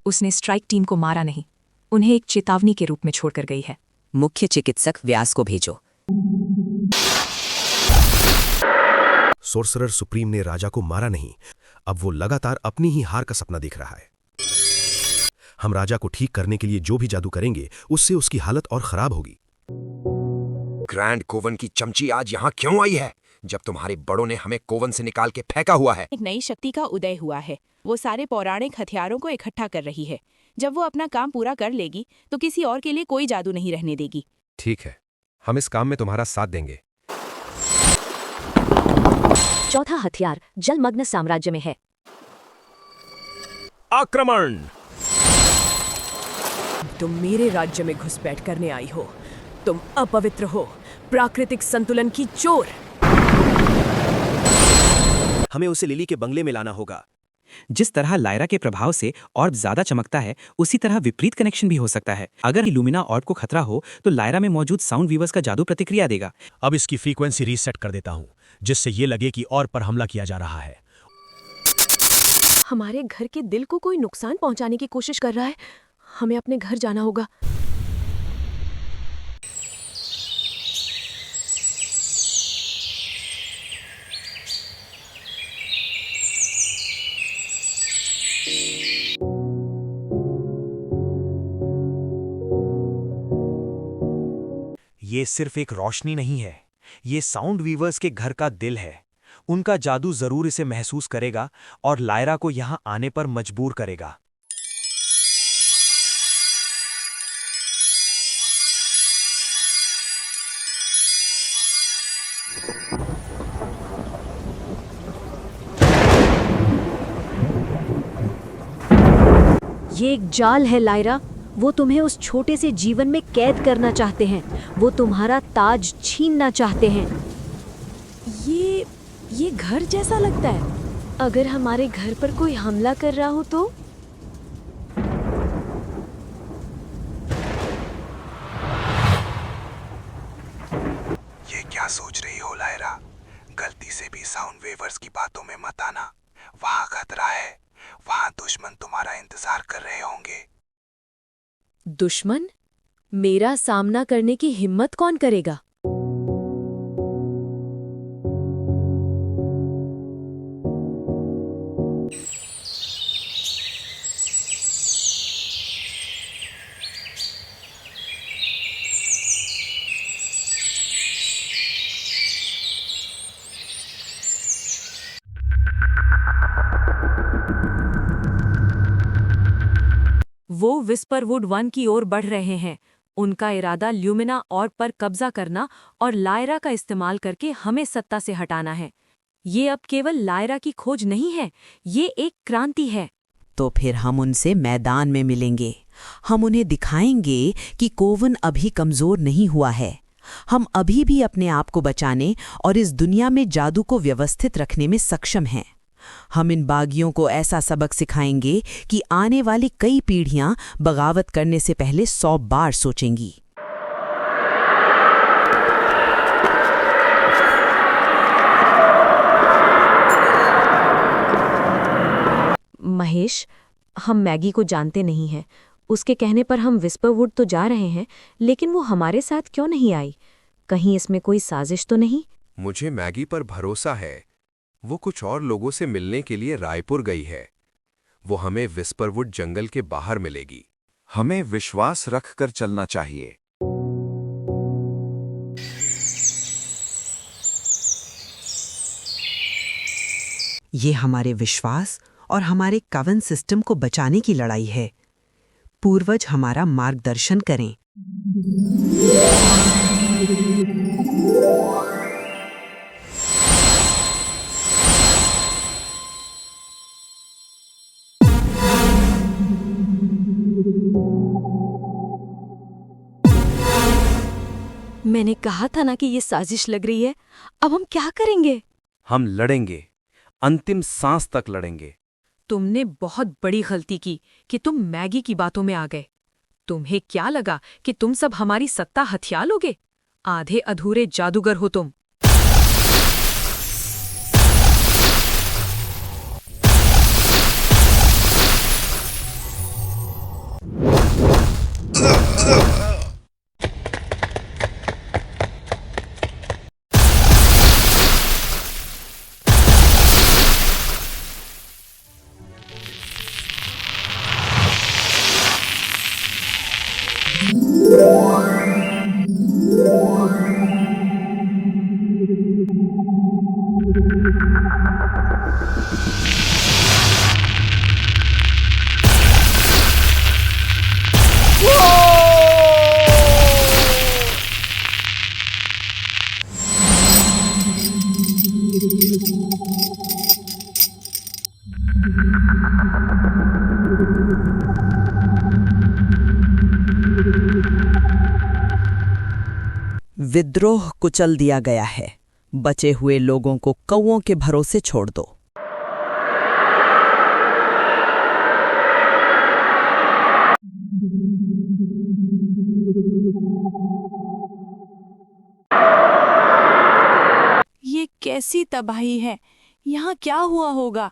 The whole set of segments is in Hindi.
उसने स्ट्राइक टीम को मारा नहीं, उन्हें एक चेतावनी के रूप में छोड़कर गई है। मुख्य चिकित्सक व्यास को भेजो। सोर्सरर सुप्रीम ने राजा को मारा नहीं, अब वो लगातार अपनी ही हार का सपना देख रहा है। हम राजा को ठीक करने के लिए जो भी जादू करेंगे उससे उसकी हालत और खराब होगी। ग्रैंड कोवन की चमची आज यहाँ क्यों आई है, जब तुम्हारे बड़ों ने हमें कोवन से निकाल के फेंका हुआ है? एक नई शक्ति का उदय हुआ है। वो सारे पौराणिक हथियारों को इकट्ठा कर रही है। जब वो अपना काम पूरा कर लेगी तो किसी और के लिए कोई जादू नहीं रहने देगी। ठीक है, हम इस काम में तुम्हारा साथ देंगे। चौथा हथियार जलमग्न साम्राज्य में है। आक्रमण! तुम मेरे राज्य में घुसपैठ करने आई हो। तुम अपवित्र हो, प्राकृतिक संतुलन की चोर। हमें उसे लिली के बंगले में लाना होगा। जिस तरह लायरा के प्रभाव से ऑर्ब ज्यादा चमकता है, उसी तरह विपरीत कनेक्शन भी हो सकता है। अगर लुमिना ऑर्ब को खतरा हो तो लायरा में मौजूद साउंड वीवर्स का जादू प्रतिक्रिया देगा। अब इसकी फ्रीक्वेंसी रीसेट कर देता हूं, जिससे ये लगे कि और पर हमला किया जा रहा है। हमारे घर के दिल को कोई नुकसान पहुंचाने की कोशिश कर रहा है। हमें अपने घर जाना होगा। ये सिर्फ एक रोशनी नहीं है, ये साउंड वीवर्स के घर का दिल है। उनका जादू जरूर इसे महसूस करेगा और लायरा को यहां आने पर मजबूर करेगा। ये एक जाल है लायरा। वो तुम्हें उस छोटे से जीवन में कैद करना चाहते हैं। वो तुम्हारा ताज छीनना चाहते हैं। ये घर जैसा लगता है। अगर हमारे घर पर कोई हमला कर रहा हो तो? ये क्या सोच रही हो लायरा? गलती से भी साउंड वेवर्स की बातों में मत आना। वहां खतरा है, वहां दुश्मन तुम्हारा इंतजार कर रहे होंगे। दुश्मन? मेरा सामना करने की हिम्मत कौन करेगा? वो विस्परवुड 1 की ओर बढ़ रहे हैं। उनका इरादा ल्यूमिना ऑर्ब पर कब्जा करना और लायरा का इस्तेमाल करके हमें सत्ता से हटाना है। ये अब केवल लायरा की खोज नहीं है, ये एक क्रांति है। तो फिर हम उनसे मैदान में मिलेंगे। हम उन्हें दिखाएंगे कि कोवन अभी कमजोर नहीं हुआ है। हम अभी भी अपने आप को बचाने और इस दुनिया में जादू को व्यवस्थित रखने में सक्षम हैं। हम इन बागियों को ऐसा सबक सिखाएंगे कि आने वाली कई पीढ़ियां बगावत करने से पहले 100 बार सोचेंगी। महेश, हम मैगी को जानते नहीं हैं। उसके कहने पर हम विस्परवुड तो जा रहे हैं, लेकिन वो हमारे साथ क्यों नहीं आई? कहीं इसमें कोई साजिश तो नहीं? मुझे मैगी पर भरोसा है। वो कुछ और लोगों से मिलने के लिए रायपुर गई है। वो हमें विस्परवुड जंगल के बाहर मिलेगी। हमें विश्वास रखकर चलना चाहिए। ये हमारे विश्वास और हमारे कवन सिस्टम को बचाने की लड़ाई है। पूर्वज हमारा मार्गदर्शन करें। मैंने कहा था ना कि ये साजिश लग रही है। अब हम क्या करेंगे? हम लड़ेंगे, अंतिम सांस तक लड़ेंगे। तुमने बहुत बड़ी गलती की कि तुम मैगी की बातों में आ गए। तुम्हें क्या लगा कि तुम सब हमारी सत्ता हथिया लोगे? आधे अधूरे जादूगर हो तुम। विद्रोह कुचल दिया गया है। बचे हुए लोगों को कौओं के भरोसे छोड़ दो। ये कैसी तबाही है। यहाँ क्या हुआ होगा?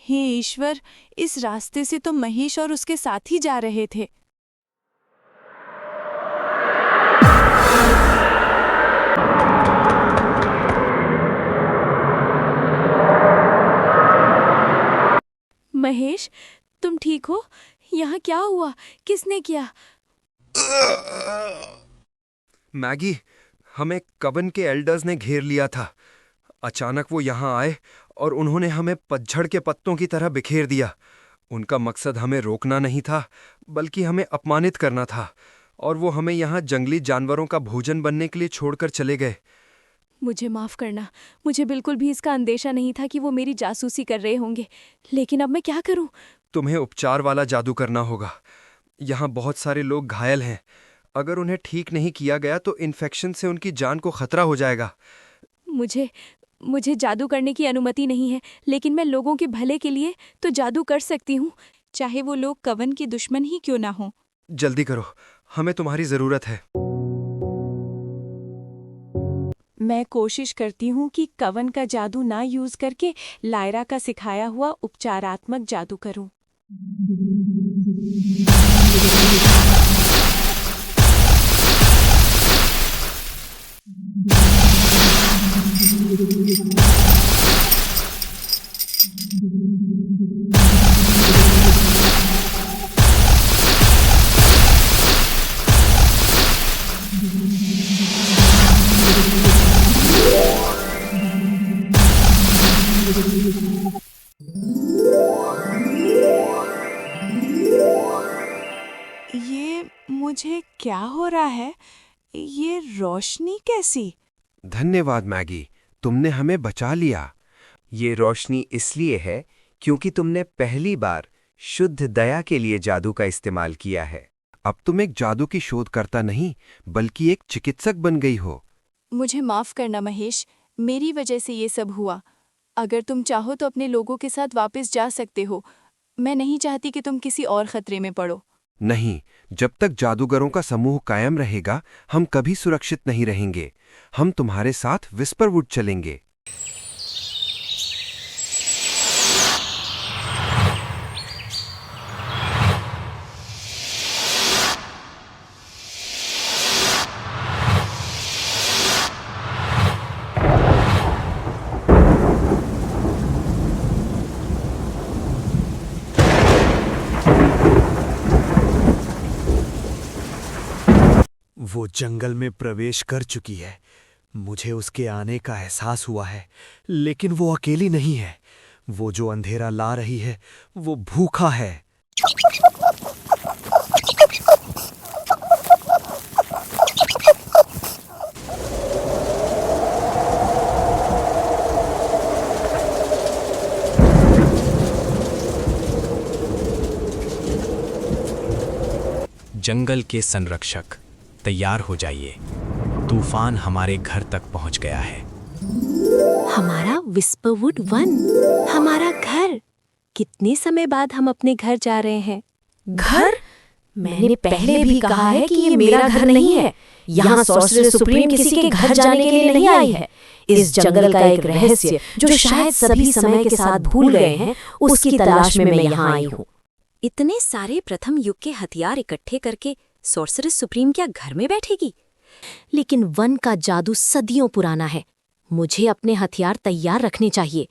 हे ईश्वर, इस रास्ते से तो महेश और उसके साथी जा रहे थे। महेश, तुम ठीक हो? यहाँ क्या हुआ? किसने किया? मैगी, हमें कवन के एल्डर्स ने घेर लिया था। अचानक वो यहाँ आए और उन्होंने हमें पतझड़ के पत्तों की तरह बिखेर दिया। उनका मकसद हमें रोकना नहीं था, बल्कि हमें अपमानित करना था, और वो हमें यहाँ जंगली जानवरों का भोजन बनने के लिए छोड़कर चले गए। मुझे माफ करना, मुझे बिल्कुल भी इसका अंदेशा नहीं था कि वो मेरी जासूसी कर रहे होंगे। लेकिन अब मैं क्या करूं? तुम्हें उपचार वाला जादू करना होगा। यहाँ बहुत सारे लोग घायल हैं। अगर उन्हें ठीक नहीं किया गया तो इन्फेक्शन से उनकी जान को खतरा हो जाएगा। मुझे जादू करने की अनुमति नहीं है, लेकिन मैं लोगों के भले के लिए तो जादू कर सकती हूँ, चाहे वो लोग कवन के दुश्मन ही क्यों ना हो। जल्दी करो, हमें तुम्हारी जरूरत है। मैं कोशिश करती हूँ कि कवन का जादू ना यूज करके लायरा का सिखाया हुआ उपचारात्मक जादू करूँ। ये मुझे क्या हो रहा है? ये रोशनी कैसी? धन्यवाद मैगी, तुमने हमें बचा लिया। ये रोशनी इसलिए है क्योंकि तुमने पहली बार शुद्ध दया के लिए जादू का इस्तेमाल किया है। अब तुम एक जादू की शोधकर्ता नहीं, बल्कि एक चिकित्सक बन गई हो। मुझे माफ करना महेश, मेरी वजह से ये सब हुआ। अगर तुम चाहो तो अपने लोगों के साथ वापस जा सकते हो। मैं नहीं चाहती कि तुम किसी और खतरे में पड़ो। नहीं, जब तक जादूगरों का समूह कायम रहेगा, हम कभी सुरक्षित नहीं रहेंगे। हम तुम्हारे साथ विस्परवुड चलेंगे। वो जंगल में प्रवेश कर चुकी है। मुझे उसके आने का एहसास हुआ है, लेकिन वो अकेली नहीं है। वो जो अंधेरा ला रही है, वो भूखा है। जंगल के संरक्षक, तैयार हो जाइए। तूफान हमारे घर तक पहुंच गया है। हमारा विस्परवुड वन, हमारा घर। कितने समय बाद हम अपने घर जा रहे हैं। घर? मैंने पहले भी कहा है कि ये मेरा घर नहीं है। यहाँ सॉर्सरर सुप्रीम किसी के घर जाने के लिए नहीं आई है। इस जंगल का एक रहस्य जो शायद सभी समय के साथ भूल गए हैं, उसकी तलाश में मैं यहाँ आई हूँ। इतने सारे प्रथम युग के हथियार इकट्ठे करके सॉर्सरेस सुप्रीम क्या घर में बैठेगी? लेकिन वन का जादू सदियों पुराना है। मुझे अपने हथियार तैयार रखने चाहिए।